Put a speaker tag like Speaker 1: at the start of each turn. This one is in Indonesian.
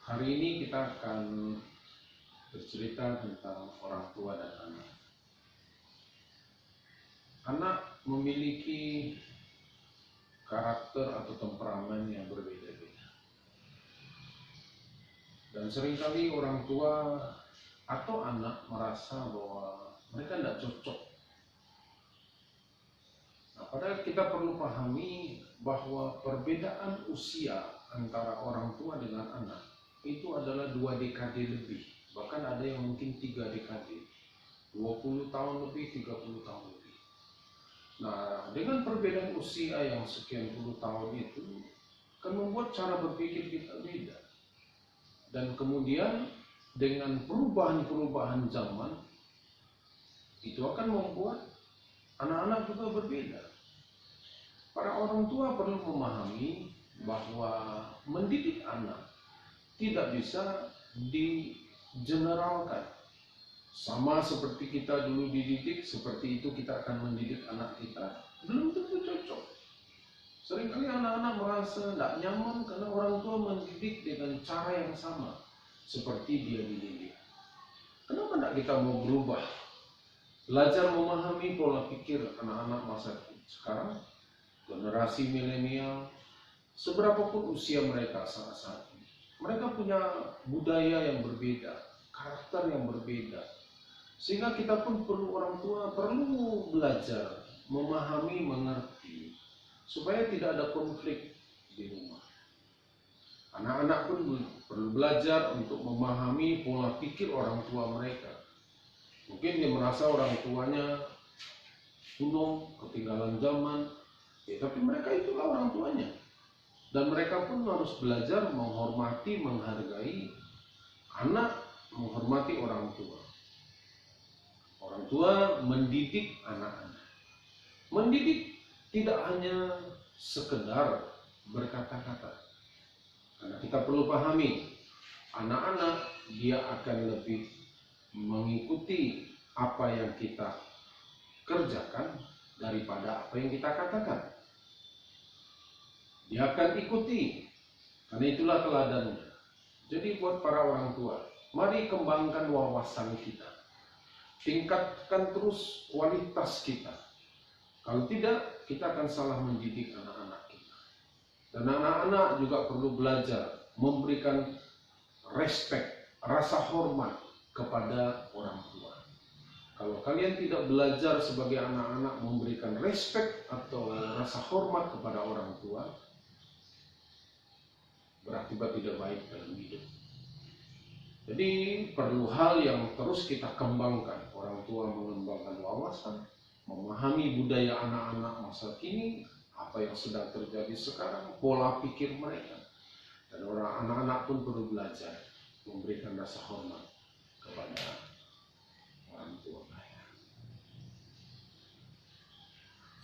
Speaker 1: Hari ini kita akan bercerita tentang orang tua dan anak. Anak memiliki karakter atau temperamen yang berbeda-beda. Dan seringkali orang tua atau anak merasa bahwa mereka tidak cocok. Nah, padahal kita perlu pahami bahwa perbedaan usia antara orang tua dengan anak itu adalah 2 dekade lebih, bahkan ada yang mungkin 3 dekade, 20 tahun lebih, 30 tahun lebih. Nah, dengan perbedaan usia yang sekian puluh tahun itu kan membuat cara berpikir kita beda. Dan kemudian dengan perubahan-perubahan zaman itu akan membuat anak-anak juga berbeda. Para orang tua perlu memahami bahwa mendidik anak tidak bisa digeneralkan. Sama seperti kita dulu dididik, seperti itu kita akan mendidik anak kita. Belum tentu cocok. Seringkali anak-anak merasa tidak nyaman karena orang tua mendidik dengan cara yang sama seperti dia dididik. Kenapa tidak kita mau berubah? Belajar memahami pola pikir anak-anak masa sekarang, generasi milenial, seberapapun usia mereka saat ini. Mereka punya budaya yang berbeda, karakter yang berbeda. Sehingga kita pun orang tua perlu belajar, memahami, mengerti, supaya tidak ada konflik di rumah. Anak-anak pun perlu belajar untuk memahami pola pikir orang tua mereka. Mungkin dia merasa orang tuanya kuno, ketinggalan zaman, ya, tapi mereka itulah orang tuanya. Dan mereka pun harus belajar menghormati, menghargai anak, menghormati orang tua. Orang tua mendidik anak-anak. Mendidik tidak hanya sekedar berkata-kata. Karena kita perlu pahami, anak-anak dia akan lebih mengikuti apa yang kita kerjakan daripada apa yang kita katakan. Dia akan ikuti, karena itulah teladannya. Jadi buat para orang tua, mari kembangkan wawasan kita. Tingkatkan terus kualitas kita. Kalau tidak, kita akan salah mendidik anak-anak kita. Dan anak-anak juga perlu belajar memberikan respect, rasa hormat kepada orang tua. Kalau kalian tidak belajar sebagai anak-anak memberikan respect atau rasa hormat kepada orang tua, berakibat tidak baik dalam hidup. Jadi perlu hal yang terus kita kembangkan. Orang tua mengembangkan wawasan, memahami budaya anak-anak masa kini, apa yang sedang terjadi sekarang, pola pikir mereka. Dan anak-anak pun perlu belajar memberikan rasa hormat kepada